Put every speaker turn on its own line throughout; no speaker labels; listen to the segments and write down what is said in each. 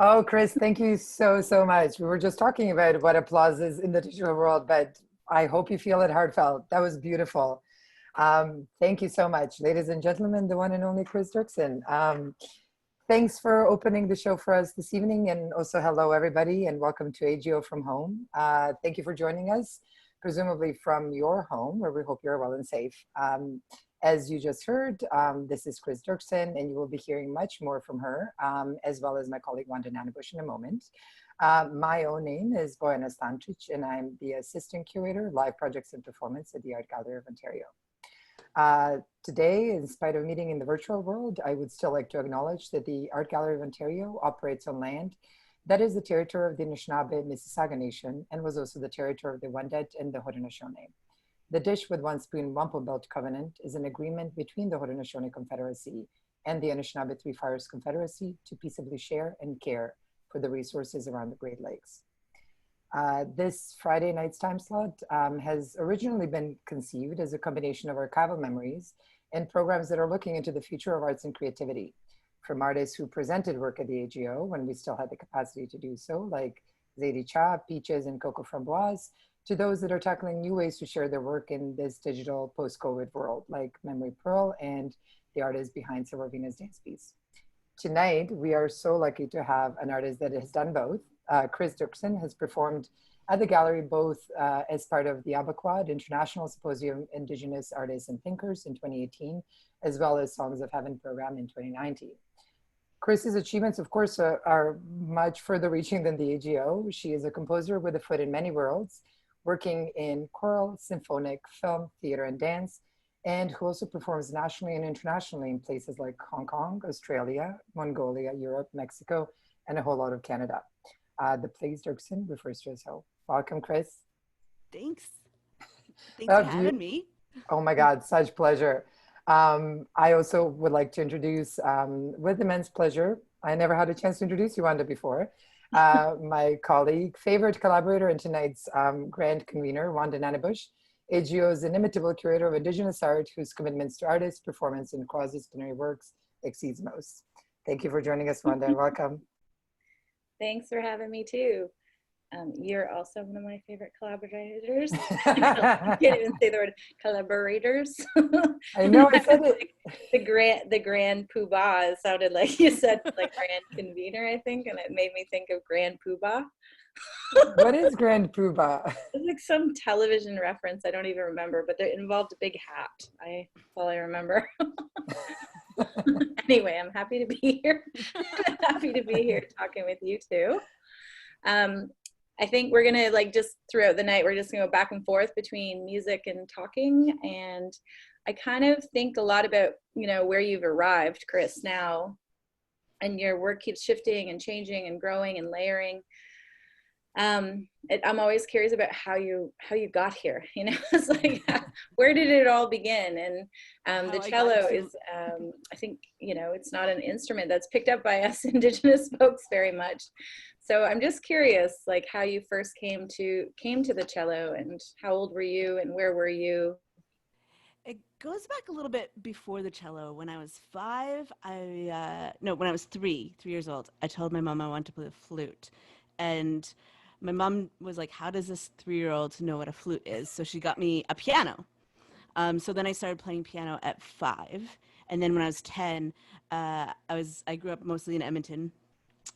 Oh, Chris, thank you so much. We were just talking about what applause is in the digital world, but I hope you feel it heartfelt. That was beautiful. Thank you so much, ladies and gentlemen, the one and only Cris Derksen. Thanks for opening the show for us this evening, and also hello everybody, and welcome to AGO from home. Thank you for joining us, presumably from your home, where we hope you're well and safe. As you just heard, this is Cris Derksen, and you will be hearing much more from her, as well as my colleague Wanda Nanibush in a moment. My own name is Bojana Stancic, and I'm the Assistant Curator, Live Projects and Performance at the Art Gallery of Ontario. Today, in spite of meeting in the virtual world, I would still like to acknowledge that the Art Gallery of Ontario operates on land that is the territory of the Anishinaabe Mississauga Nation, and was also the territory of the Wendat and the Haudenosaunee. The Dish with One Spoon Wampum Belt Covenant is an agreement between the Haudenosaunee Confederacy and the Anishinaabe Three Fires Confederacy to peaceably share and care for the resources around the Great Lakes. This Friday night's time slot has originally been conceived as a combination of archival memories and programs that are looking into the future of arts and creativity, from artists who presented work at the AGO when we still had the capacity to do so, like Zadie Cha, Peaches, and Coco Framboise, to those that are tackling new ways to share their work in this digital post-COVID world, like Memory Pearl and the artist behind Severina's dance piece. Tonight, we are so lucky to have an artist that has done both. Cris Derksen has performed at the gallery both as part of the Abaquad International Symposium Indigenous Artists and Thinkers in 2018, as well as Songs of Heaven program in 2019. Chris's achievements, of course, are much further reaching than the AGO. She is a composer with a foot in many worlds, working in choral, symphonic, film, theater, and dance, and who also performs nationally and internationally in places like Hong Kong, Australia, Mongolia, Europe, Mexico, and a whole lot of Canada. The place Derksen refers to as home. Welcome, Cris.
Thanks. Thanks for having me.
Oh my God, such pleasure. I also would like to introduce, with immense pleasure, I never had a chance to introduce you, Wanda, before, my colleague, favorite collaborator, and tonight's grand convener, Wanda Nanibush, AGO's inimitable curator of Indigenous art, whose commitments to artists, performance, and cross-disciplinary works exceeds most. Thank you for joining us, Wanda, and welcome.
Thanks for having me too. You're also one of my favorite collaborators. I can't even say the word collaborators.
I know, I said it.
The grand poobah, it sounded like you said like grand convener, I think, and it made me think of grand poobah.
What is grand poobah?
It's like some television reference, I don't even remember, but it involved a big hat. That's all I remember. Anyway, I'm happy to be here. Happy to be here talking with you too. I think we're gonna just throughout the night, we're just gonna go back and forth between music and talking. And I kind of think a lot about, where you've arrived, Cris, now, and your work keeps shifting and changing and growing and layering. I'm always curious about how you got here. It's like, where did it all begin? And the cello is, I think, it's not an instrument that's picked up by us Indigenous folks very much. So I'm just curious, how you first came to the cello, and how old were you, and where were you?
It goes back a little bit before the cello. When I was 5, when I was 3 years old, I told my mom I wanted to play the flute, and my mom was like, how does this 3-year-old know what a flute is? So she got me a piano. So then I started playing piano at 5. And then when I was 10, I grew up mostly in Edmonton.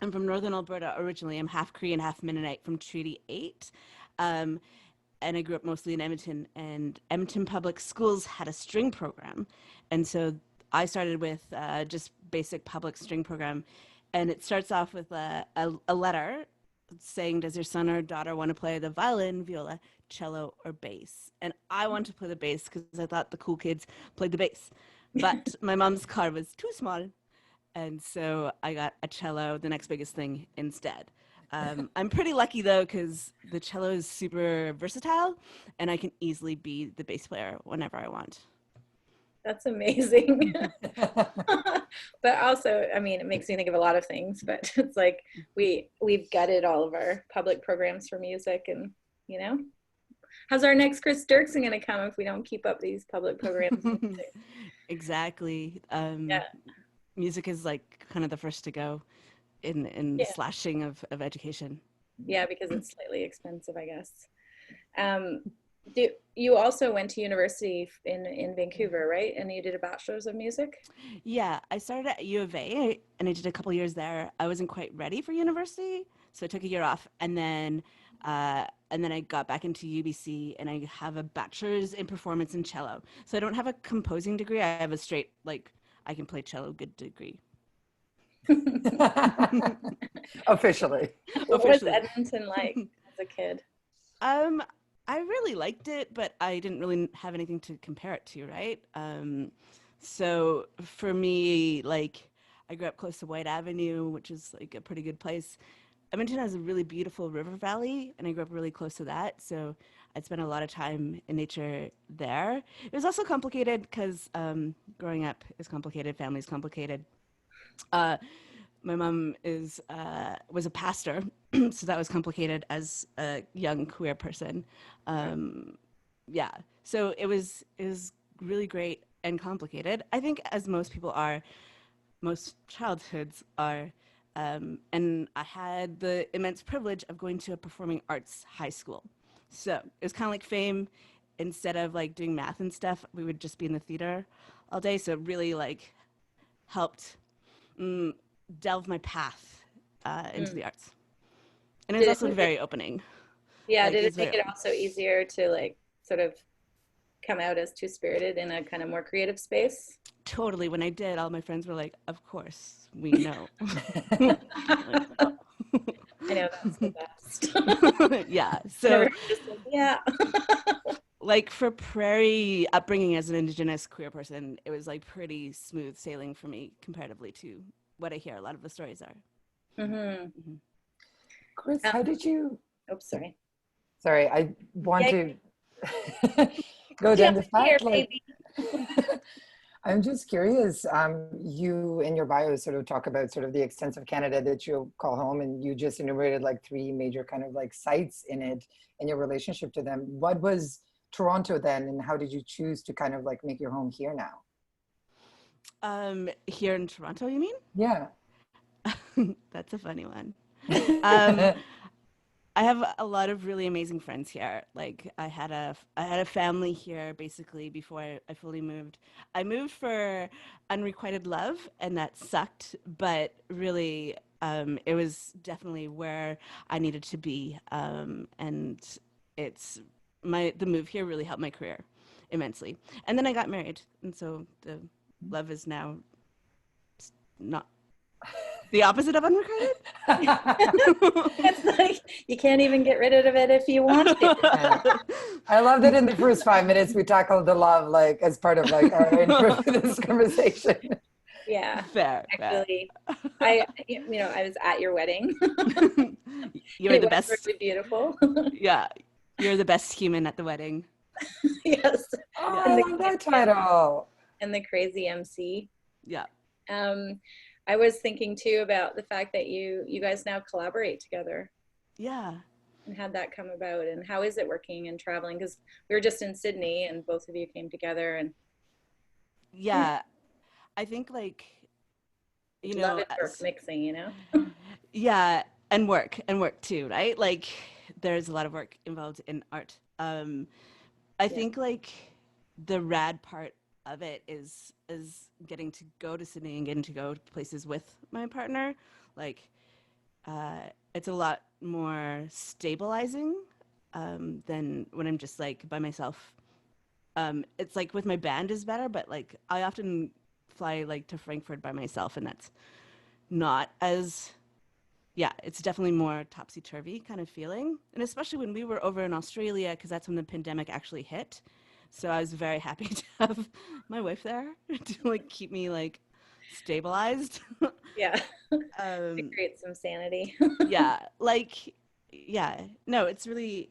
I'm from Northern Alberta originally. I'm half Cree and half Mennonite from Treaty 8. And I grew up mostly in Edmonton. And Edmonton Public Schools had a string program. And so I started with just basic public string program. And it starts off with a letter saying, does your son or daughter want to play the violin, viola, cello, or bass? And I wanted to play the bass because I thought the cool kids played the bass. But my mom's car was too small. And so I got a cello, the next biggest thing, instead. I'm pretty lucky, though, because the cello is super versatile, and I can easily be the bass player whenever I want.
That's amazing. But also, it makes me think of a lot of things, but it's like we've gutted all of our public programs for music, and how's our next Cris Derksen going to come if we don't keep up these public programs?
Exactly.
Yeah.
Music is kind of the first to go. in the slashing of education.
Yeah, because it's slightly expensive, I guess. You also went to university in Vancouver, right? And you did a bachelor's of music?
Yeah, I started at U of A and I did a couple years there. I wasn't quite ready for university, so I took a year off, and then I got back into UBC, and I have a bachelor's in performance in cello. So I don't have a composing degree. I have a straight, like, I can play cello good degree.
Officially.
What was Edmonton like as a kid?
I really liked it, but I didn't really have anything to compare it to, right? So for me, like, I grew up close to White Avenue, which is like a pretty good place. Edmonton has a really beautiful river valley, and I grew up really close to that. So I'd spent a lot of time in nature there. It was also complicated because growing up is complicated, family's complicated. My mom was a pastor, so that was complicated as a young queer person. Yeah, so it was really great and complicated. I think, as most people are, most childhoods are. And I had the immense privilege of going to a performing arts high school. So it was kind of like Fame. Instead of like doing math and stuff, we would just be in the theater all day. So it really like helped delve my path into the arts. And it was also very opening.
Yeah,
like,
did it make it also easier to like sort of come out as two-spirited in a kind of more creative space?
Totally. When I did, all my friends were like, of course, we know.
I know, that's the best.
Yeah. So,
yeah.
like, for prairie upbringing as an Indigenous queer person, it was like pretty smooth sailing for me comparatively to what I hear a lot of the stories are.
Cris, how did you...
Oops, sorry.
Sorry, I want to go down the fact, like, I'm just curious, you in your bio sort of talk about sort of the extents of Canada that you call home, and you just enumerated like 3 major kind of like sites in it and your relationship to them. What was Toronto then, and how did you choose to kind of like make your home here now?
Here in Toronto, you mean?
Yeah.
That's a funny one. I have a lot of really amazing friends here. Like, I had a family here basically before I fully moved. I moved for unrequited love, and that sucked, but really it was definitely where I needed to be. And the move here really helped my career immensely. And then I got married, and so the love is now not the opposite of unrequited.
It's like you can't even get rid of it if you want to.
Yeah. I love that in the first 5 minutes we tackled the love like as part of like our intro to this conversation.
Yeah,
fair.
Actually, I was at your wedding.
You're the best.
Really beautiful.
Yeah, you're the best human at the wedding.
Yes.
Oh, I love that title.
And the crazy MC.
Yeah.
I was thinking too about the fact that you guys now collaborate together.
Yeah.
And how'd that come about, and how is it working and traveling? Because we were just in Sydney and both of you came together. And
yeah, I think like, you know,
love it for mixing, you know?
Yeah, and work too, right? Like, there's a lot of work involved in art. I think like the rad part of it is getting to go to Sydney and getting to go to places with my partner. Like, it's a lot more stabilizing than when I'm just like by myself. It's like with my band is better, but like I often fly like to Frankfurt by myself, and that's not as, yeah, it's definitely more topsy-turvy kind of feeling. And especially when we were over in Australia, because that's when the pandemic actually hit. So I was very happy to have my wife there to like keep me like stabilized.
Yeah. To create some sanity.
Yeah. Like, yeah. No, it's really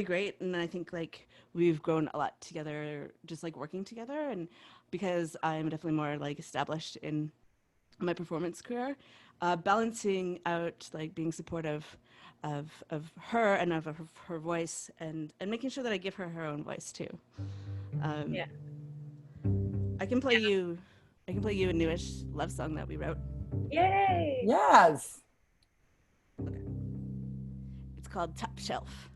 great. And I think like we've grown a lot together, just like working together. And because I'm definitely more like established in my performance career, balancing out like being supportive of her and of her voice, and making sure that I give her her own voice too.
Yeah.
I can play you a newish love song that we wrote.
Yay!
Yes.
It's called Top Shelf.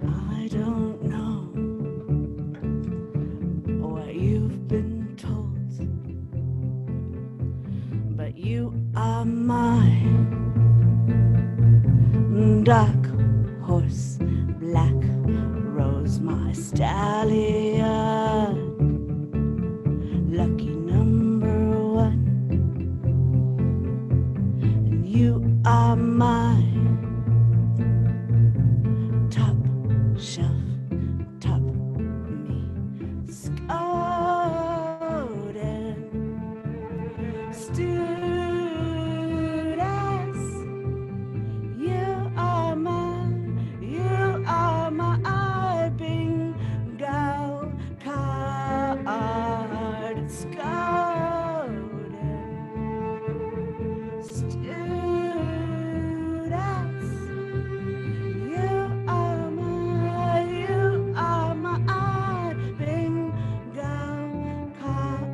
I don't know what you've been told, but you are my dark horse, black rose, my stallion, lucky number one, and you are my top shelf, top me, scouted students. You are my bingo card, scouted students. You are my bingo card.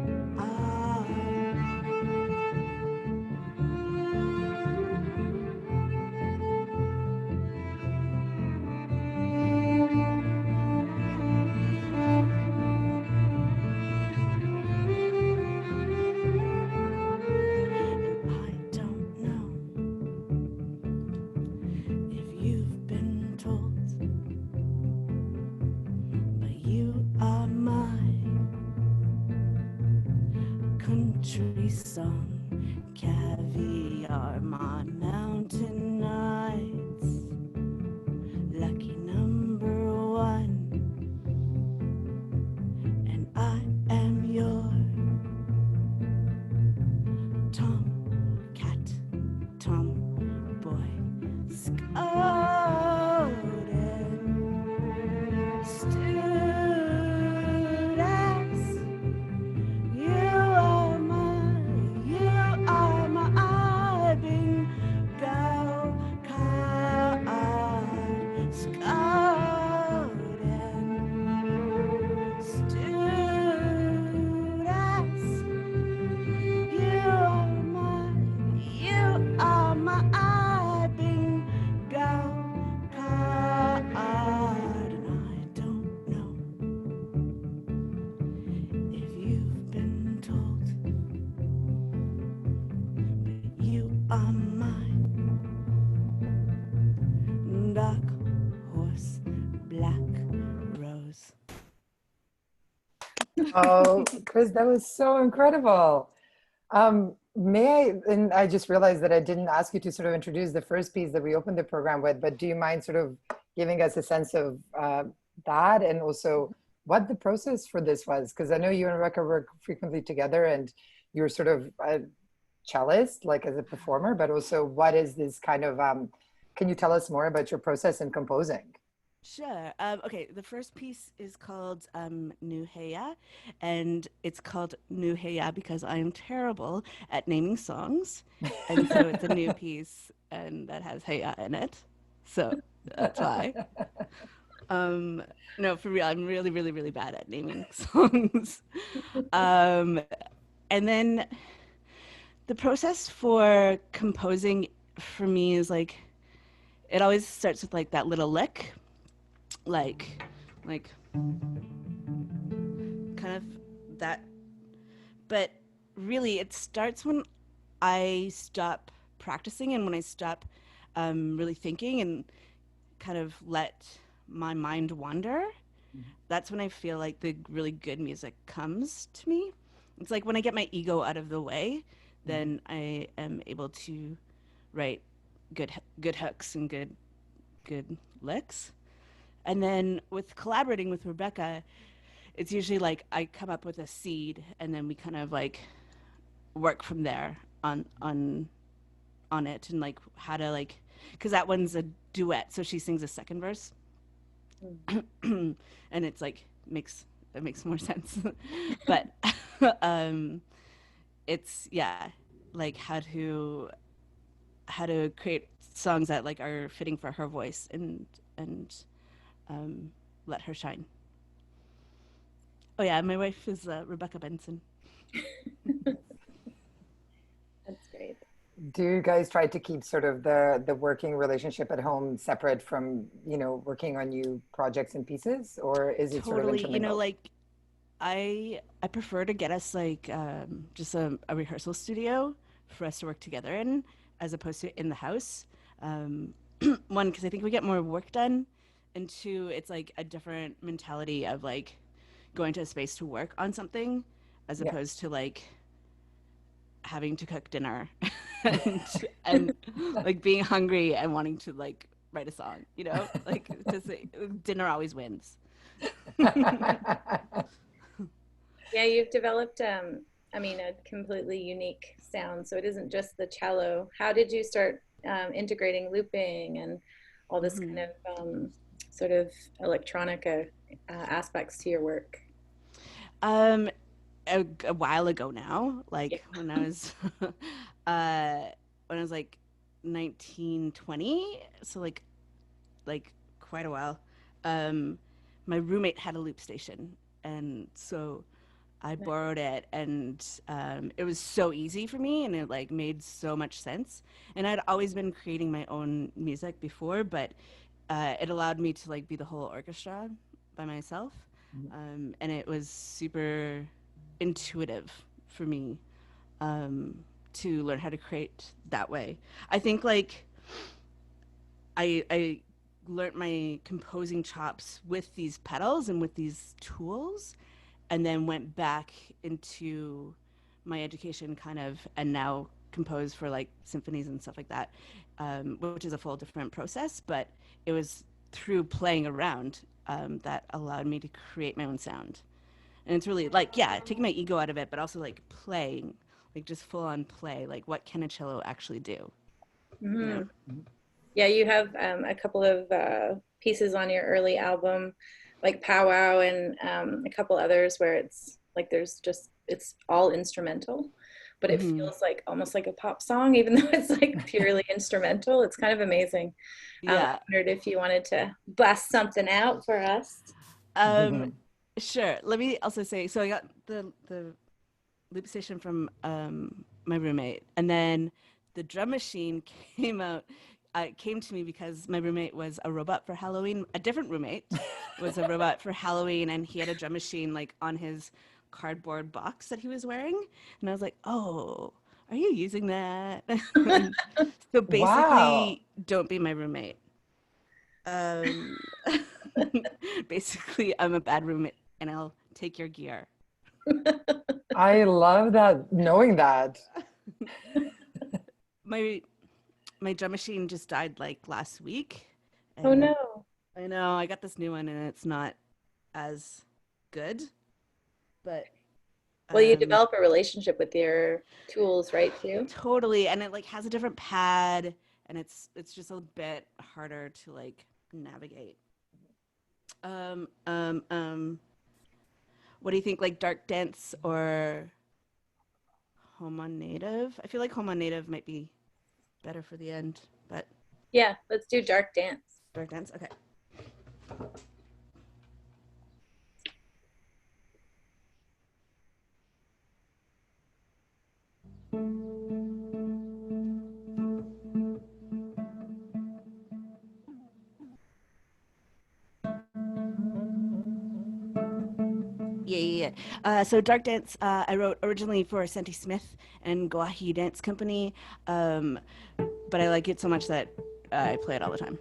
I don't know if you've been told, but you are my country song, caviar, my mountain nights, lucky number one, and I am your tomcat, tomboy, scouted students. You are my bingo card, scouted students. You are my bingo card, and I don't know if you've been told, but you are my dark horse, black rose.
Oh, Cris, that was so incredible. May I, and I just realized that I didn't ask you to sort of introduce the first piece that we opened the program with, but do you mind sort of giving us a sense of that, and also what the process for this was? Because I know you and Rebecca work frequently together, and you're sort of a cellist, like as a performer, but also what is this kind of, can you tell us more about your process in composing?
Sure. Okay, the first piece is called Nuheya, and it's called Nuheya because I am terrible at naming songs, and so it's a new piece, and that has Heya in it, so that's why. No, for real, I'm really, really, really bad at naming songs. Um, and then the process for composing for me is like, it always starts with like that little lick, like kind of that, but really it starts when I stop practicing and when I stop really thinking and kind of let my mind wander, that's when I feel like the really good music comes to me. It's like when I get my ego out of the way, then I am able to write good hooks and good licks. And then with collaborating with Rebecca, it's usually like I come up with a seed and then we kind of like work from there on it and like how to like, because that one's a duet, so she sings a second verse. And it's like it makes more sense. But it's yeah, like how to create songs that like are fitting for her voice and let her shine. Oh yeah, my wife is Rebecca Benson.
That's great.
Do you guys try to keep sort of the working relationship at home separate from, you know, working on new projects and pieces, or is it sort of
Totally, you know,
intermingled?
like I prefer to get us like just a rehearsal studio for us to work together in, as opposed to in the house. Um, One, because I think we get more work done, and two, it's like a different mentality of like going to a space to work on something, as
Yeah.
opposed to like having to cook dinner and and like being hungry and wanting to like write a song. You know, like just dinner always wins.
Yeah, you've developed, I mean, a completely unique sound. So it isn't just the cello. How did you start integrating looping and all this kind
Mhm.
of sort of electronica aspects to your work?
Um, a while ago now,
Yeah.
like when I was like 19, 20, so like quite a while. Um, my roommate had a loop station, and so I borrowed it, and it was so easy for me, and it like made so much sense. And I'd always been creating my own music before, but it allowed me to like be the whole orchestra by myself, and it was super intuitive for me um, to learn how to create that way. I think like I learned my composing chops with these pedals and with these tools, and then went back into my education kind of, and now compose for like symphonies and stuff like that, which is a full different process. But it was through playing around that allowed me to create my own sound. And it's really like, yeah, taking my ego out of it, but also like playing, like just full on play. Like, what can a cello actually do? You
Hmm.
know?
Yeah, you have a couple of pieces on your early album, like Powwow and a couple others where it's like there's just, it's all instrumental, but it
Hmm.
feels like almost like a pop song, even though it's like purely instrumental. It's kind of amazing. I
Yeah.
wondered if you wanted to bust something out for us.
Um, sure. Let me also say, so I got the loop station from my roommate, and then the drum machine came out. Came to me because my roommate was a robot for Halloween. A different roommate was a robot for Halloween, and he had a drum machine like on his cardboard box that he was wearing, and I was like, "Oh, are you using that?" And so
Wow.
basically, don't be my roommate. Um, Basically, I'm a bad roommate, and I'll take your gear.
I love that, knowing that.
My my drum machine just died like last week,
Oh
and
no.
I know I got this new one, and it's not as good, but
Well, you
um,
develop a relationship with your tools, right, too?
totally, and it like has a different pad, and it's just a bit harder to like navigate. Um, um, um, what do you think, like Dark Dance or Home on Native? I feel like Home on Native might be better for the end, but
Yeah, let's do Dark Dance.
Dark Dance, okay. Yeah, yeah, yeah. So Dark Dance, I wrote originally for Senti Smith and Gwahi Dance Company, um, but I like it so much that I play it all the time.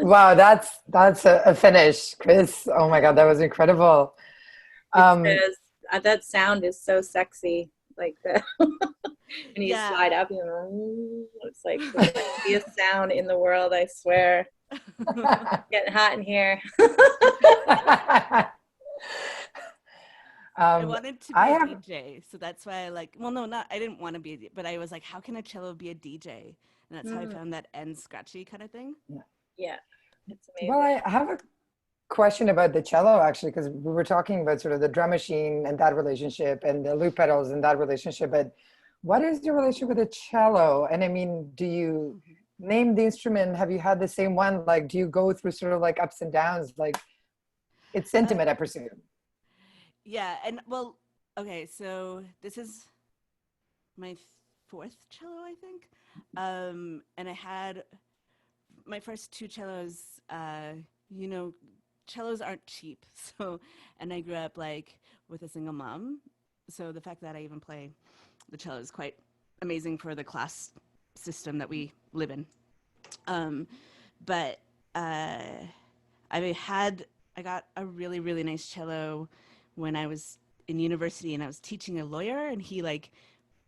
Wow, that's a finish, Cris. Oh my God, that was incredible.
That sound is so sexy. Like the when you slide up, it's like the sexiest sound in the world. I swear, getting hot in here.
I wanted to be a DJ, so that's why I didn't want to be, but I was like, how can a cello be a DJ? And that's how I found that end scratchy kind of thing.
Yeah.
Yeah, it's amazing.
Well, I have a question about the cello, actually, because we were talking about sort of the drum machine and that relationship and the loop pedals and that relationship. But what is your relationship with the cello? And I mean, do you name the instrument? Have you had the same one? Like, do you go through sort of like ups and downs? Like, it's sentiment, I presume.
Yeah, and well, okay, so this is my fourth cello, I think. And I had my first two cellos, you know, cellos aren't cheap. So, and I grew up like with a single mom. So the fact that I even play the cello is quite amazing for the class system that we live in. But I got a really, really nice cello when I was in university and I was teaching a lawyer, and he like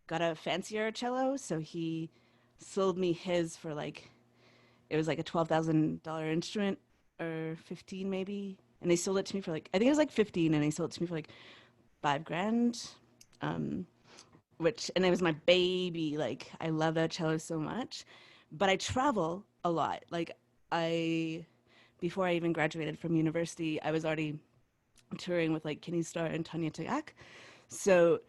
got a fancier cello. So he sold me his for like, it was like a $12,000 instrument, or 15 maybe. And they sold it to me for like, I think it was like 15, and they sold it to me for like $5,000. And it was my baby. Like, I love that cello so much. But I travel a lot. Like, before I even graduated from university, I was already touring with like Kenny Starr and Tanya Tagak. So,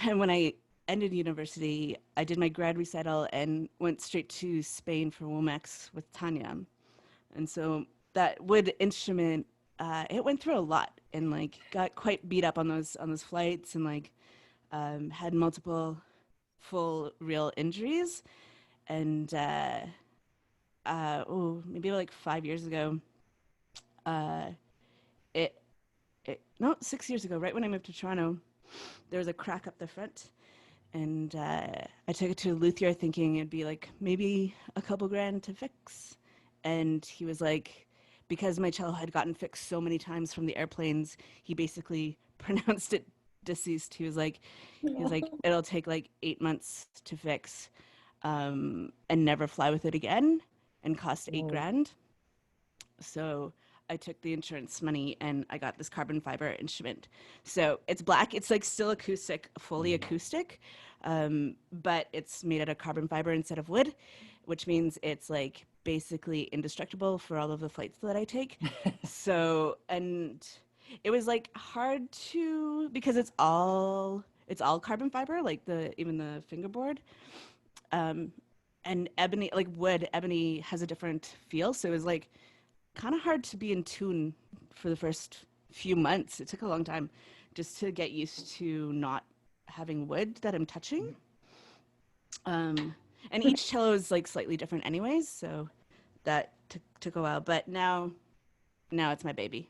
and when I ended university, I did my grad recital and went straight to Spain for WOMEX with Tanya. And so that wood instrument, it went through a lot and like got quite beat up on those flights, and like had multiple full real injuries. And maybe like 5 years ago, uh, no, 6 years ago, right when I moved to Toronto, there was a crack up the front. And I took it to a luthier thinking it'd be like maybe a couple grand to fix. And he was like, because my cello had gotten fixed so many times from the airplanes, he basically pronounced it deceased. He was like, it'll take like 8 months to fix, and never fly with it again, and cost 8 grand. So I took the insurance money and I got this carbon fiber instrument. So it's black. It's like still acoustic, fully acoustic, but it's made out of carbon fiber instead of wood, which means it's like basically indestructible for all of the flights that I take. So, and it was like hard to, because it's all carbon fiber, like even the fingerboard. And ebony, like wood, ebony has a different feel. So it was like kind of hard to be in tune for the first few months. It took a long time just to get used to not having wood that I'm touching. And each cello is like slightly different anyways, so that took a while. But now it's my baby.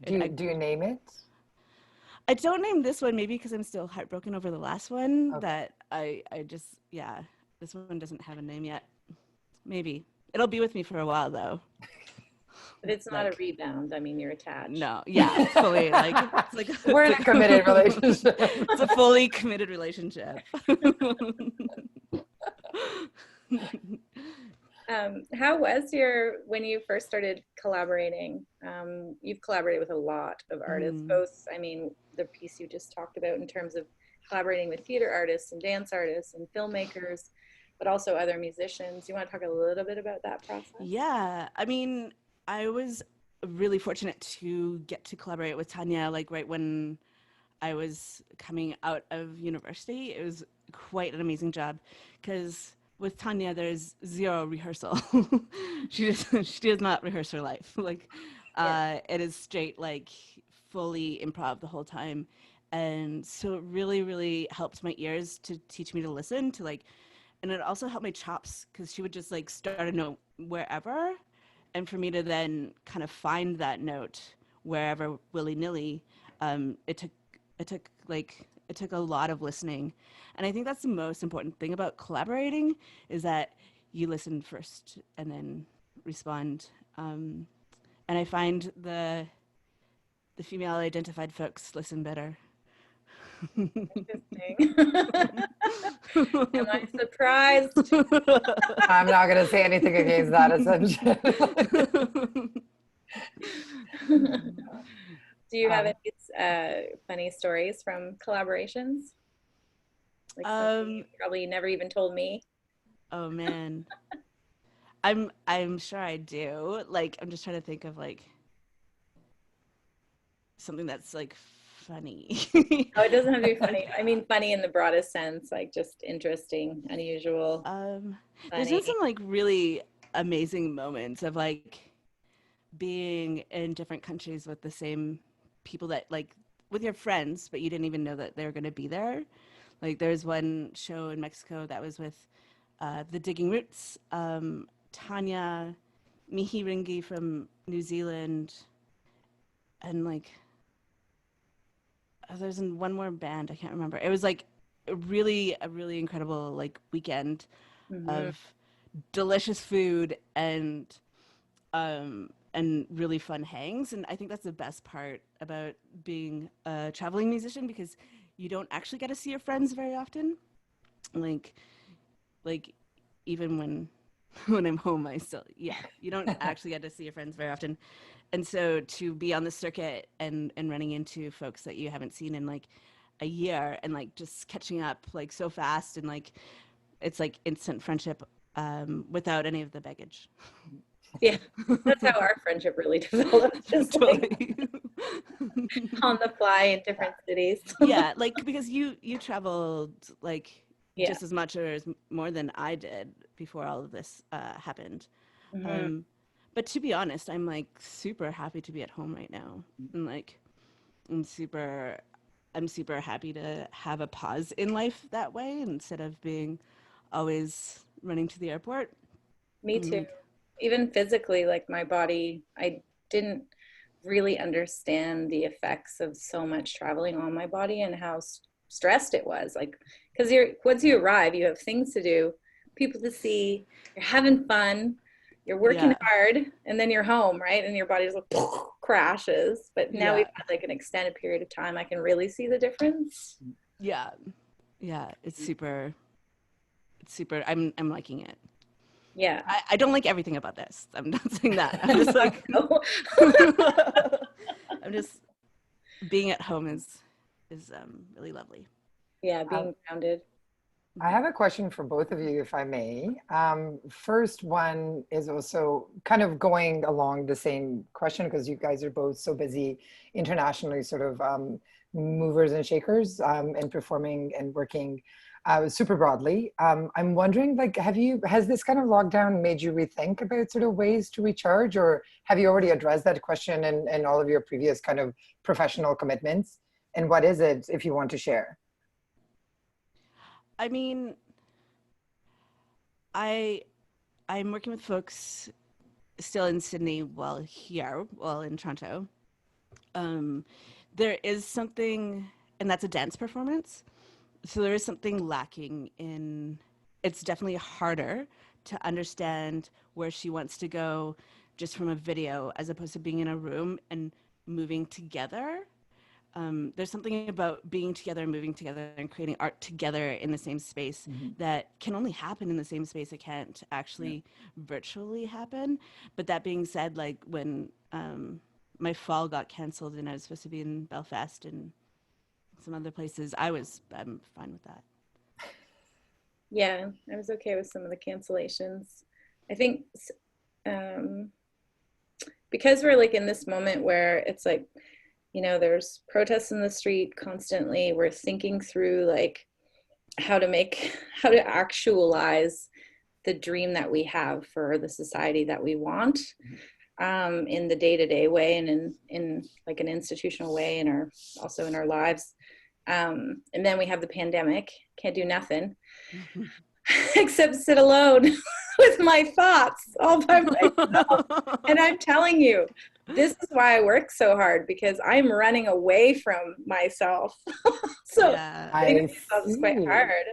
Do you name it?
I don't name this one, maybe because I'm still heartbroken over the last one.
Okay.
That I just, yeah, this one doesn't have a name yet. Maybe. It'll be with me for a while though.
But it's not a rebound. I mean, you're attached.
No, yeah, it's fully like,
we're in a committed relationship.
It's a fully committed relationship.
How was when you first started collaborating? You've collaborated with a lot of artists, both, I mean, the piece you just talked about in terms of collaborating with theater artists and dance artists and filmmakers, but also other musicians. You want to talk a little bit about that process?
Yeah, I mean, I was really fortunate to get to collaborate with Tanya, like right when I was coming out of university. It was quite an amazing job because with Tanya, there's zero rehearsal. she does not rehearse her life. Like, it is straight, like, fully improv the whole time. And so it really, really helped my ears to teach me to listen to, like, and it also helped my chops because she would just, like, start a note wherever. And for me to then kind of find that note wherever willy-nilly, it took a lot of listening. And I think that's the most important thing about collaborating is that you listen first and then respond. And I find the female identified folks listen better.
Interesting. Am I surprised?
I'm not going to say anything against that assumption.
Do you have any funny stories from collaborations? Like something you probably never even told me.
Oh man. I'm sure I do. Like, I'm just trying to think of like something that's like funny.
Oh, it doesn't have to be funny. I mean, funny in the broadest sense, like just interesting, unusual,
There's been
funny.
some like really amazing moments of like being in different countries with the same people that like with your friends, but you didn't even know that they were going to be there. Like there's one show in Mexico that was with the Digging Roots, Tanya, Mihi Ringi from New Zealand, and like there's one more band I can't remember. It was like a really incredible like weekend
Mm-hmm.
of delicious food and really fun hangs. And I think that's the best part about being a traveling musician because you don't actually get to see your friends very often. Like like even when when I'm home, I still you don't actually get to see your friends very often. And so to be on the circuit and running into folks that you haven't seen in like a year and like just catching up like so fast and like it's like instant friendship without any of the baggage.
Yeah, that's how our friendship really developed, just like on the fly in different cities.
Yeah, like because you traveled like
Yeah.
just as much or as more than I did before all of this happened.
Mm-hmm.
But to be honest, I'm like super happy to be at home right now, and like I'm super I'm super happy to have a pause in life that way instead of being always running to the airport.
Me
And
too.
like
Even physically, like my body, I didn't really understand the effects of so much traveling on my body and how stressed it was. Like, because once you arrive, you have things to do, people to see, you're having fun, you're working
yeah,
hard, and then you're home, right? And your body just like crashes. But now we've
yeah,
had like an extended period of time, I can really see the difference.
yeah, yeah. It's super. I'm liking it.
Yeah.
I don't like everything about this. I'm not saying that. I'm just like I'm just being at home is really lovely.
Yeah,
Um,
being grounded.
I have a question for both of you, if I may. First one is also kind of going along the same question because you guys are both so busy internationally, sort of movers and shakers and performing and working super broadly. I'm wondering, like, has this kind of lockdown made you rethink about sort of ways to recharge, or have you already addressed that question in all of your previous kind of professional commitments? And what is it, if you want to share?
I mean, I I'm working with folks still in Sydney while in Toronto. Um, there is something, and that's a dance performance. So there is something lacking in. It's definitely harder to understand where she wants to go just from a video as opposed to being in a room and moving together. There's something about being together and moving together and creating art together in the same space
Mhm.
that can only happen in the same space. It can't actually virtually happen. But that being said, like when my fall got canceled and I was supposed to be in Belfast and some other places, I'm fine with that.
Yeah, I was okay with some of the cancellations. I think um, because we're like in this moment where it's like, there's protests in the street constantly. We're thinking through like how to actualize the dream that we have for the society that we want in the day-to-day way and in like an institutional way and also in our lives. And then we have the pandemic, can't do nothing except sit alone with my thoughts all by myself. And I'm telling you, this is why I work so hard because I'm running away from myself. So
Yeah.
leaving
I
myself is quite
see.
hard.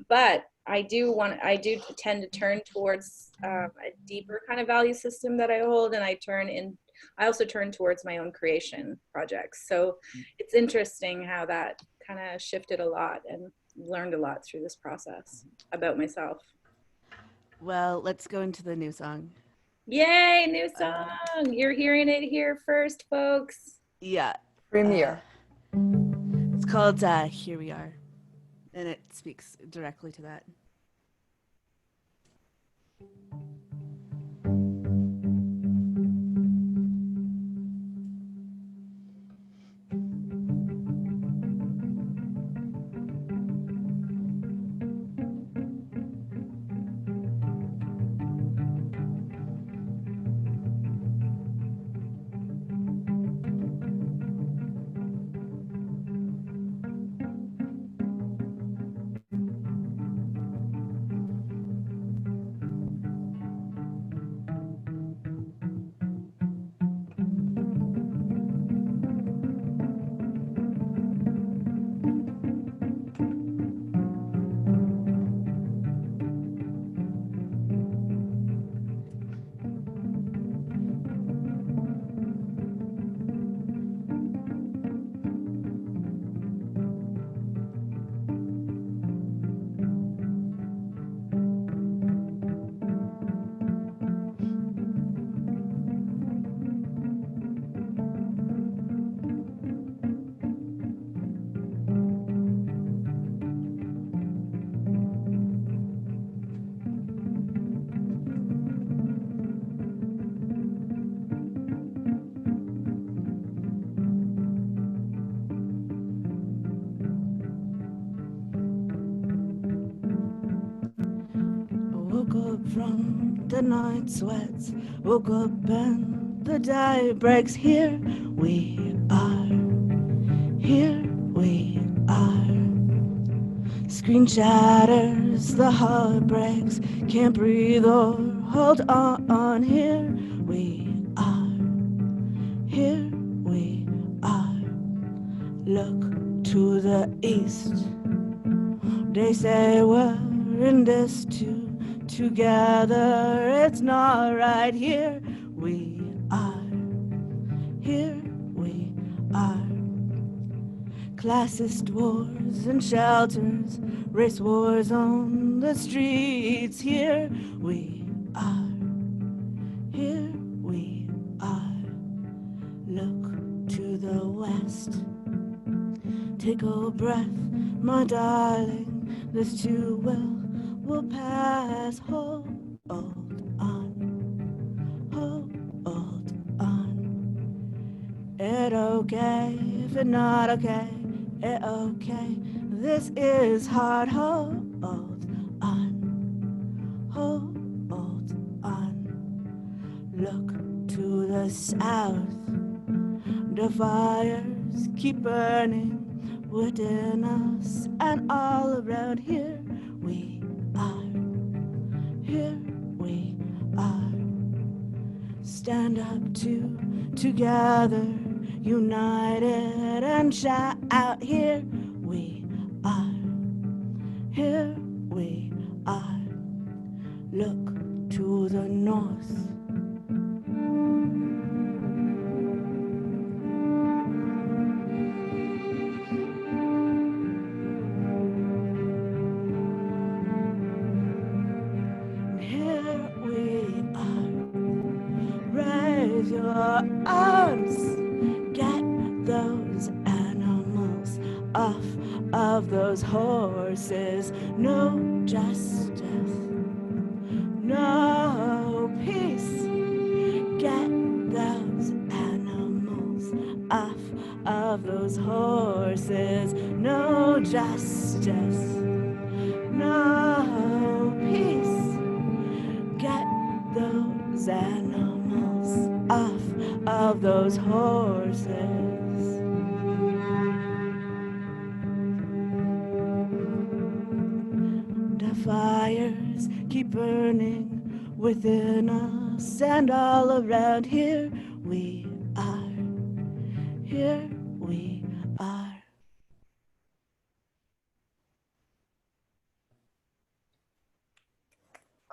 But I do tend to turn towards a deeper kind of value system that I hold, and I also turn towards my own creation projects. So it's interesting how that kind of shifted a lot and learned a lot through this process about myself.
Well, let's go into the new song.
Yay, new
Uh,
song. You're hearing it here first, folks.
yeah. Uh,
Premier.
it's called Here We Are, and it speaks directly to that. the night sweats, woke up and the day breaks. Here we are, here we are. Screen shatters, the heart breaks, can't breathe or hold on. Here we are, here we are. Look to the east, they say we're in this together. It's not right. Here we are, here we are. Classist wars and shelters, race wars on the streets. Here we are, here we are. Look to the west, take a breath, my darling. This too will pass. Hold on, hold on. It okay if it's not okay. It okay. This is hard. Hold on, hold on. Look to the south. The fires keep burning within us and all around. Here we are, here we are. Stand up together, united and shout out. Here we are, here we are. Look to the north. Your arms, get those animals off of those horses. No justice, no peace. Get those animals off of those horses. No justice, no peace. Get those animals off of those horses. The fires keep burning within us and all around. Here we are, here we are.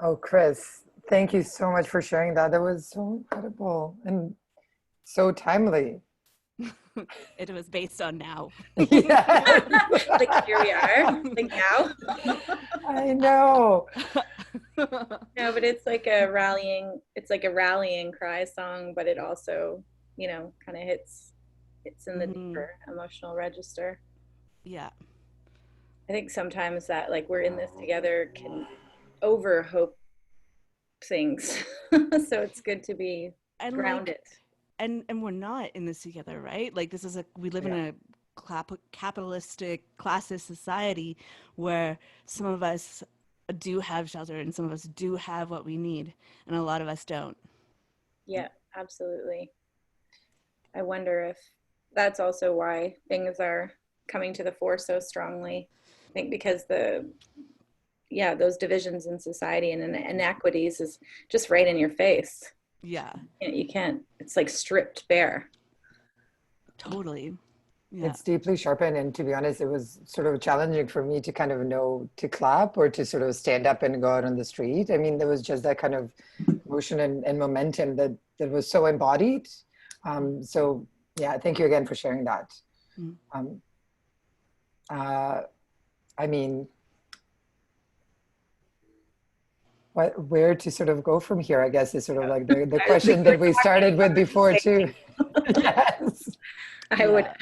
Oh, Cris, thank you so much for sharing that. That was so incredible and so timely.
It was based on now.
Yeah.
Like here we are, like now.
I know.
No, but it's like a rallying cry song, but it also, you know, kind of hits in the deeper emotional register.
Yeah.
I think sometimes that like we're in this together can over hope things. So it's good to be grounded.
And we're not in this together, right? Like this is we live in a capitalistic, classist society where some of us do have shelter and some of us do have what we need, and a lot of us don't.
Yeah, absolutely. I wonder if that's also why things are coming to the fore so strongly. I think because those divisions in society and inequities is just right in your face.
Yeah.
You can't, it's like stripped bare.
Totally. Yeah.
It's deeply sharpened, and to be honest, it was sort of challenging for me to kind of know to clap or to sort of stand up and go out on the street. I mean, there was just that kind of motion and momentum that was so embodied. So yeah, thank you again for sharing that. I mean, where to sort of go from here, I guess, is sort of like the question that we started with before too. Yes.
I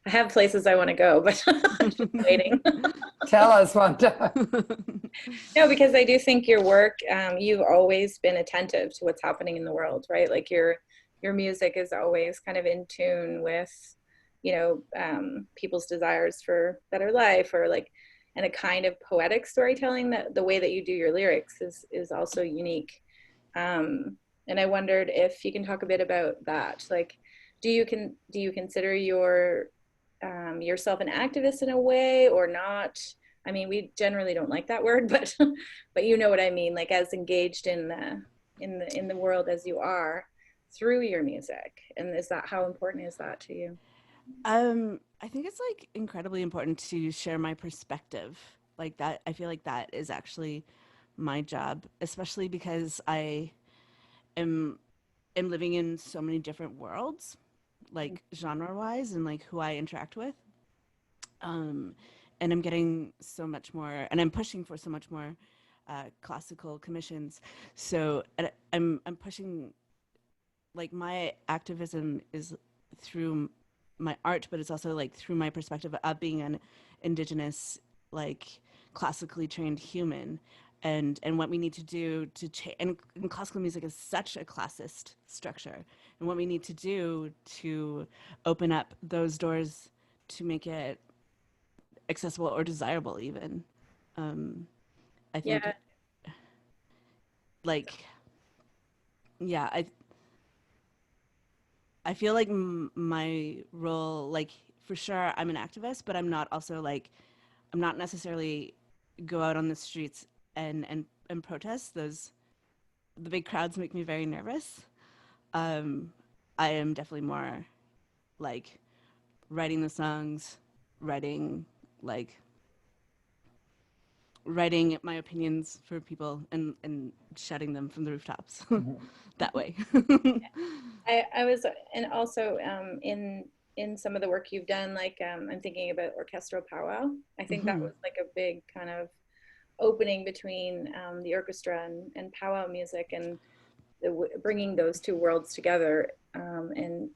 have places I want to go, but I'm just waiting.
Tell us, Wanda.
No, because I do think your work, you've always been attentive to what's happening in the world, right? Like your music is always kind of in tune with, you know, people's desires for better life, or like, and a kind of poetic storytelling that the way that you do your lyrics is also unique. And I wondered if you can talk a bit about that. Like, do you consider yourself an activist in a way or not? I mean, we generally don't like that word, but but you know what I mean. Like, as engaged in the world as you are through your music, and how important is that to you?
I think it's like incredibly important to share my perspective. Like that, I feel like that is actually my job, especially because I am living in so many different worlds, like genre wise and like who I interact with. Um, and I'm getting so much more, and I'm pushing for so much more classical commissions. So I'm pushing, like my activism is through my art, but it's also like through my perspective of being an Indigenous, like classically trained human, and what we need to do to change. And classical music is such a classist structure, and what we need to do to open up those doors to make it accessible or desirable, even. I think,
Yeah.
like, yeah, I feel like my role, like for sure, I'm an activist, but I'm not also like, I'm not necessarily go out on the streets and protest. The big crowds make me very nervous. Um, I am definitely more like writing the songs, writing like writing my opinions for people and shouting them from the rooftops that way.
I was, and also in some of the work you've done, like I'm thinking about orchestral powwow. I think that
Hmm.
was like a big kind of opening between the orchestra and powwow music, and bringing those two worlds together. And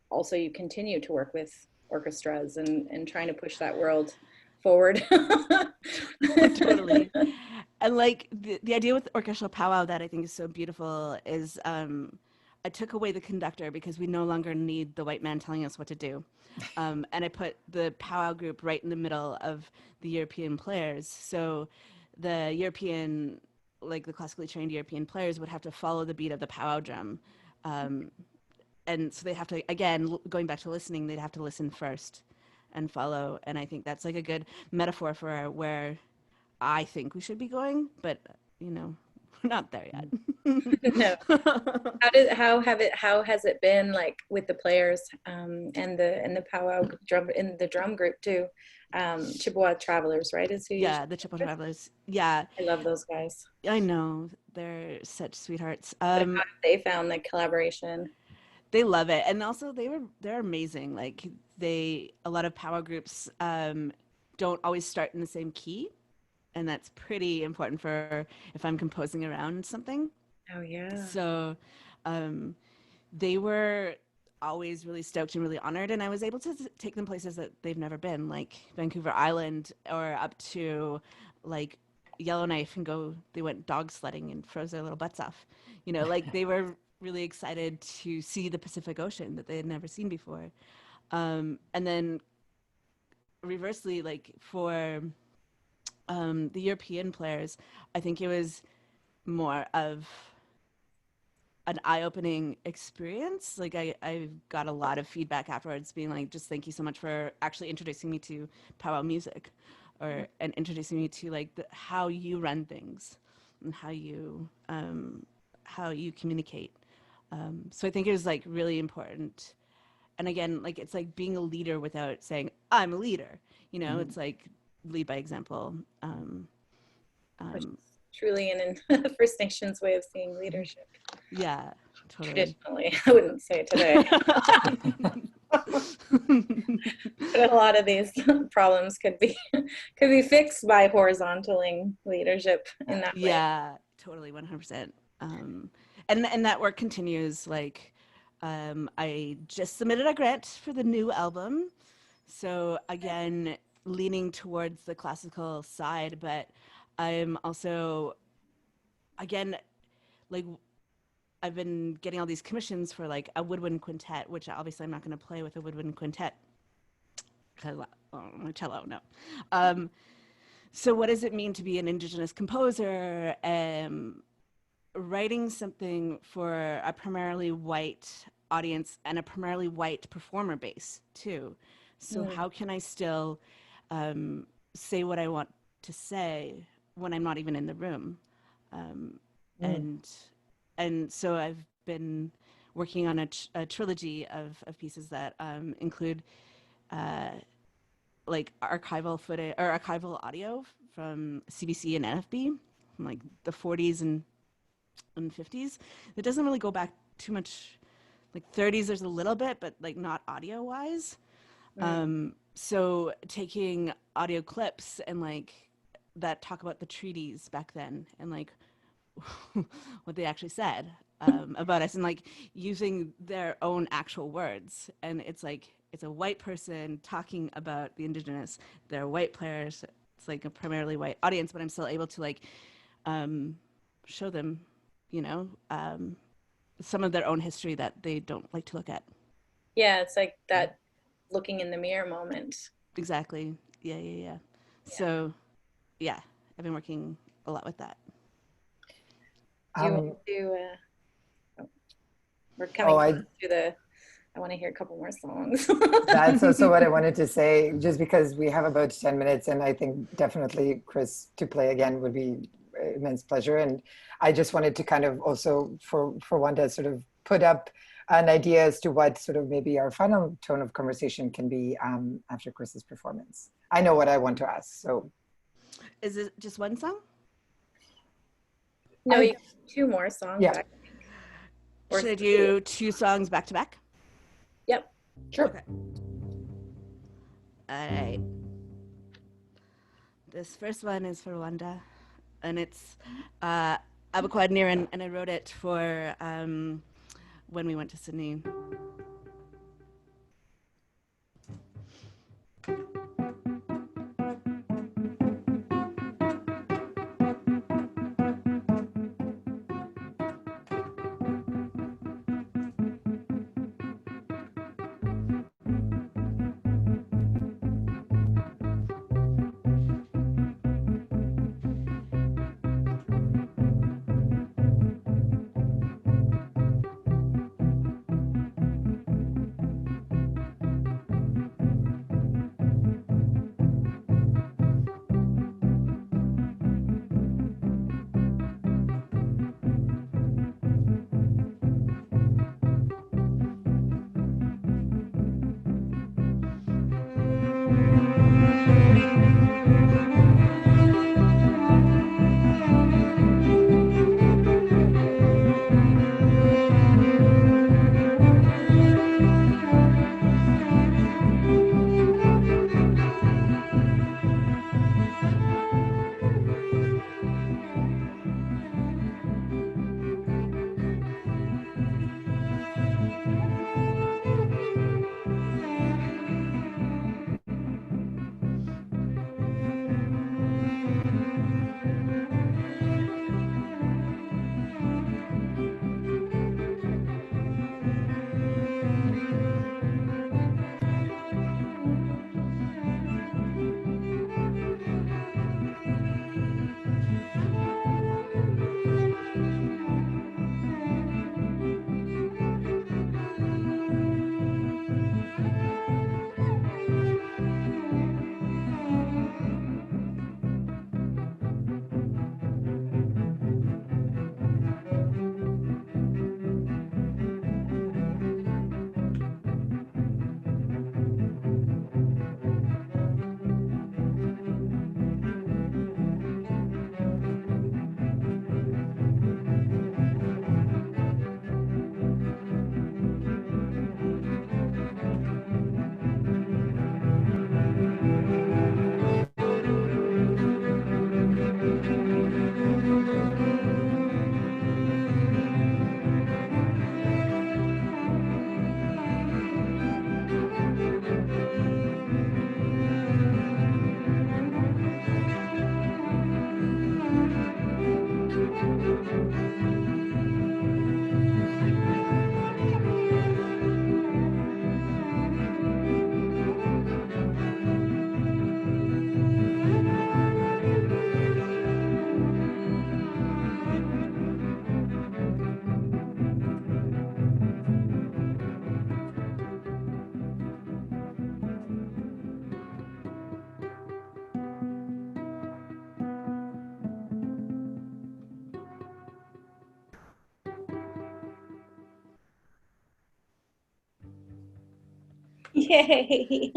also, you continue to work with orchestras and trying to push that world forward.
Totally. And like the idea with orchestral powwow that I think is so beautiful is I took away the conductor because we no longer need the white man telling us what to do. And I put the powwow group right in the middle of the European players. So the European, like the classically trained European players would have to follow the beat of the powwow drum. Um, and so they have to, again, going back to listening, they'd have to listen first and follow. And I think that's like a good metaphor for where I think we should be going, but you know, we're not there yet.
No. How has it been like with the players and the powwow drum in the drum group too? Chippewa Travelers, right? Is who you
Yeah, the Triple Travelers. Yeah,
I love those guys.
I know they're such sweethearts.
But how have they found the collaboration?
They love it, and also they're amazing. Like a lot of power groups don't always start in the same key, and that's pretty important for if I'm composing around something.
Oh yeah.
So um, they were always really stoked and really honored, and I was able to take them places that they've never been, like Vancouver Island or up to like Yellowknife, and go they went dog sledding and froze their little butts off, you know, like they were really excited to see the Pacific Ocean that they had never seen before. And then reversely, like for the European players, I think it was more of an eye-opening experience. Like I got a lot of feedback afterwards being like, just thank you so much for actually introducing me to powwow music, or and introducing me to like how you run things and how you communicate. So I think it was like really important. And again, like it's like being a leader without saying I'm a leader, you know. It's like lead by example.
Which
Um,
is truly an First Nations way of seeing leadership.
yeah, totally.
Traditionally, I wouldn't say today. But a lot of these problems could be fixed by horizontaling leadership in that way.
Yeah, totally, 100%. And that work continues. Like, I just submitted a grant for the new album, so again, leaning towards the classical side, but I'm also, again, like I've been getting all these commissions for like a woodwind quintet, which obviously I'm not going to play with a woodwind quintet because my cello, no. So what does it mean to be an Indigenous composer? writing something for a primarily white audience and a primarily white performer base too. So how can I still say what I want to say when I'm not even in the room? And so I've been working on a trilogy of pieces that include like archival footage or archival audio from CBC and NFB from like the 40s and 50s. It doesn't really go back too much. Like 30s, there's a little bit, but like not audio wise. So taking audio clips and like that talk about the treaties back then and like what they actually said about us and like using their own actual words. And it's like, it's a white person talking about the Indigenous. They're white players. It's like a primarily white audience, but I'm still able to like show them, you know, some of their own history that they don't like to look at.
Yeah, it's like that looking in the mirror moment.
Exactly. Yeah. So, yeah, I've been working a lot with that.
Do you want to, we're coming to the, I want to hear a couple more songs.
That's also what I wanted to say, just because we have about 10 minutes and I think definitely Cris to play again would be immense pleasure. And I just wanted to kind of also for Wanda sort of put up an idea as to what sort of maybe our final tone of conversation can be after Chris's performance. I know what I want to ask, so.
Is it just one song?
No, you have two more songs.
Yeah.
Back.
Should I do two songs back to back?
Yep.
Sure.
Okay. All right. This first one is for Wanda, and it's Abaquad Niran, and I wrote it for when we went to Sydney.
Yay.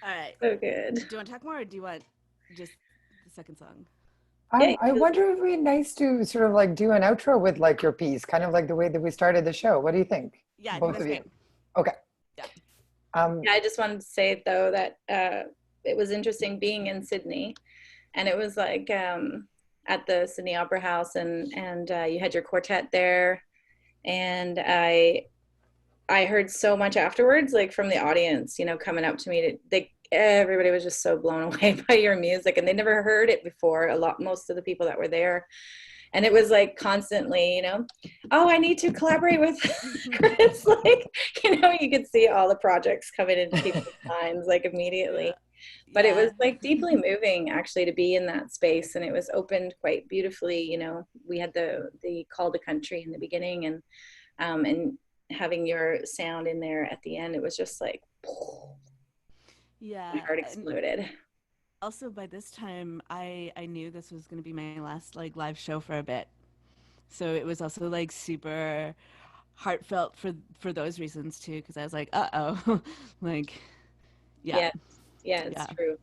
All right.
So good.
Do you want to talk more, or do you want just the second song?
Yeah.
I wonder if it'd be nice to sort of like do an outro with like your piece, kind of like the way that we started the show. What do you think?
Yeah, I
Both
think
of
that's
you.
great.
Okay.
Yeah.
Yeah, I just wanted to say though that it was interesting being in Sydney, and it was like at the Sydney Opera House, and you had your quartet there, and I heard so much afterwards, like from the audience, you know, coming up to me. Everybody was just so blown away by your music, and they never heard it before. Most of the people that were there, and it was like constantly, you know, oh, I need to collaborate with Cris. Like, you know, you could see all the projects coming into people's minds like immediately.
Yeah.
But it was like deeply moving actually to be in that space, and it was opened quite beautifully. You know, we had the call to country in the beginning, and having your sound in there at the end, it was just like,
yeah,
my heart exploded.
Also, by this time, I knew this was going to be my last like live show for a bit, so it was also like super heartfelt for those reasons too, because I was like, like, yeah,
it's true.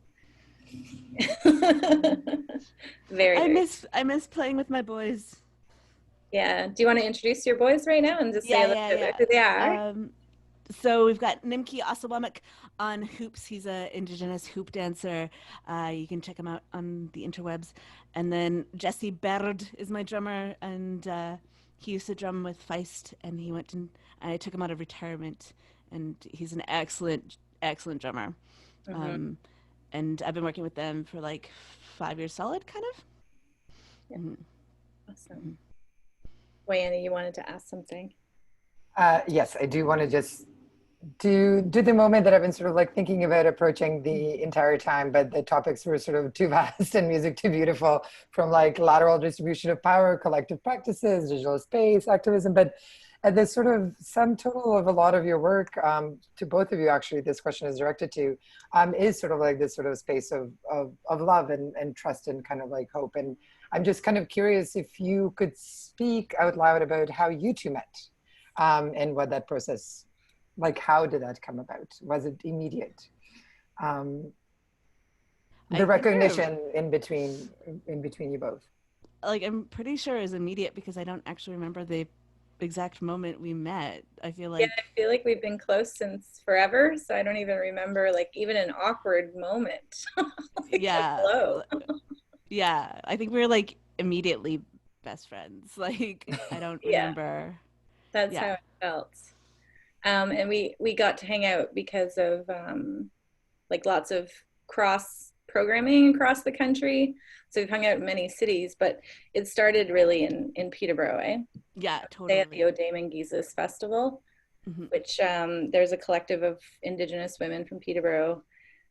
Very.
I miss playing with my boys.
Yeah. Do you want to introduce your boys right now and just say a little bit about who they are?
So we've got Nimki Osawamik on hoops. He's an Indigenous hoop dancer. You can check him out on the interwebs. And then Jesse Baird is my drummer, and he used to drum with Feist, and I took him out of retirement, and he's an excellent drummer.
Mm-hmm.
And I've been working with them for like 5 years solid, kind of.
Yeah.
Mm-hmm.
Awesome. Wayne, you wanted to ask something?
Yes, I do want to just do the moment that I've been sort of like thinking about approaching the entire time, but the topics were sort of too vast and music too beautiful, from like lateral distribution of power, collective practices, digital space, activism. But at the sort of sum total of a lot of your work, to both of you, actually, this question is directed to, is sort of like this sort of space of love and trust and kind of like hope. And I'm just kind of curious if you could speak out loud about how you two met, and what that process, like, how did that come about? Was it immediate? The recognition in between you both.
Like, I'm pretty sure it was immediate because I don't actually remember the exact moment we met. I feel like
we've been close since forever, so I don't even remember like even an awkward moment. Like, hello.
Yeah, I think we were like immediately best friends. Like, I don't remember.
That's how it felt. And we got to hang out because of like lots of cross programming across the country. So we've hung out in many cities, but it started really in Peterborough, eh?
Yeah, totally.
At the O'Daymon-Geesis Festival, mm-hmm. which there's a collective of Indigenous women from Peterborough,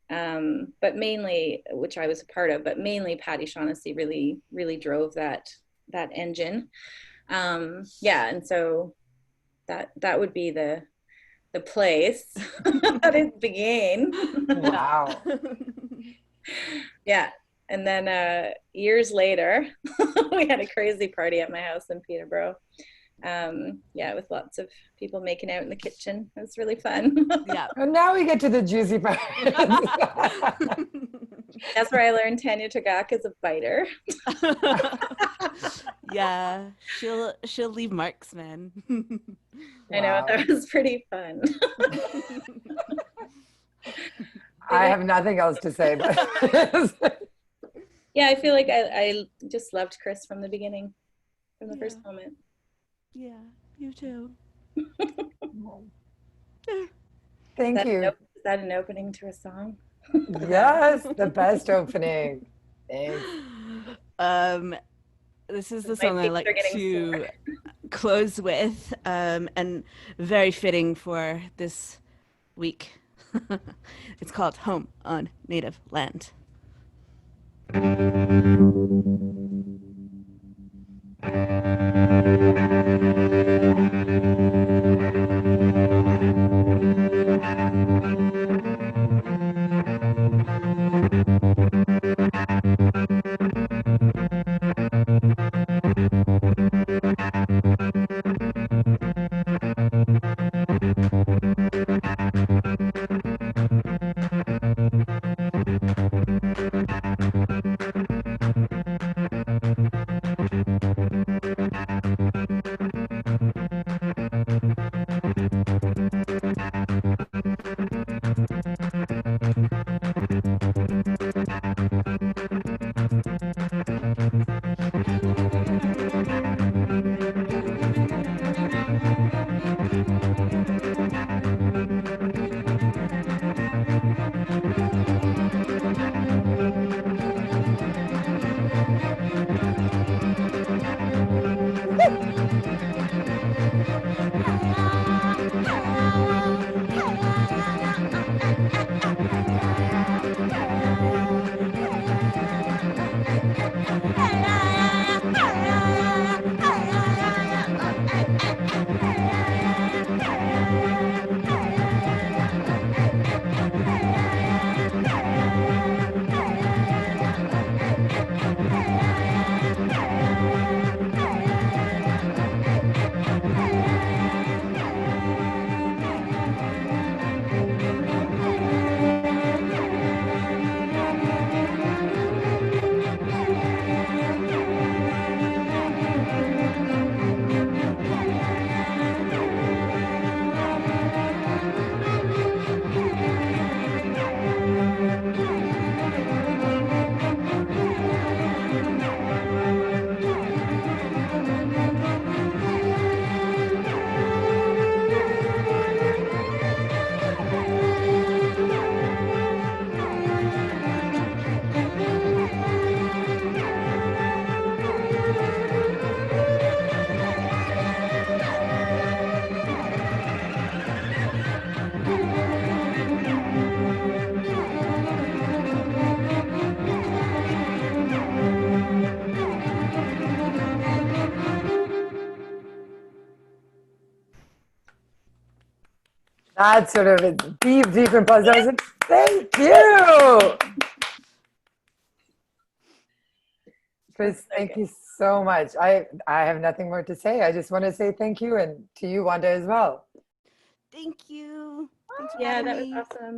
but mainly, which I was a part of, but mainly Patty Shaughnessy really drove that engine. And so that would be the place that it began.
Wow.
Yeah. And then years later, we had a crazy party at my house in Peterborough. With lots of people making out in the kitchen. It was really fun.
Yeah.
And now we get to the juicy part.
That's where I learned Tanya Tagak is a biter.
Yeah, she'll leave marks, man.
I know, that was pretty fun.
I have nothing else to say. But
yeah, I feel like I just loved Cris from the beginning, from the first moment.
Yeah, you too.
Thank you.
Is that an opening to a song?
Yes, the best opening. Thanks.
This is the song I like to close with, and very fitting for this week. It's called Home on Native Land.
That's sort of a deep, deep applause. I was like, thank you. Cris, thank you so much. I have nothing more to say. I just want to say thank you, and to you, Wanda, as well.
Thank you. Thanks for
Yeah,
having
that was
me.
awesome.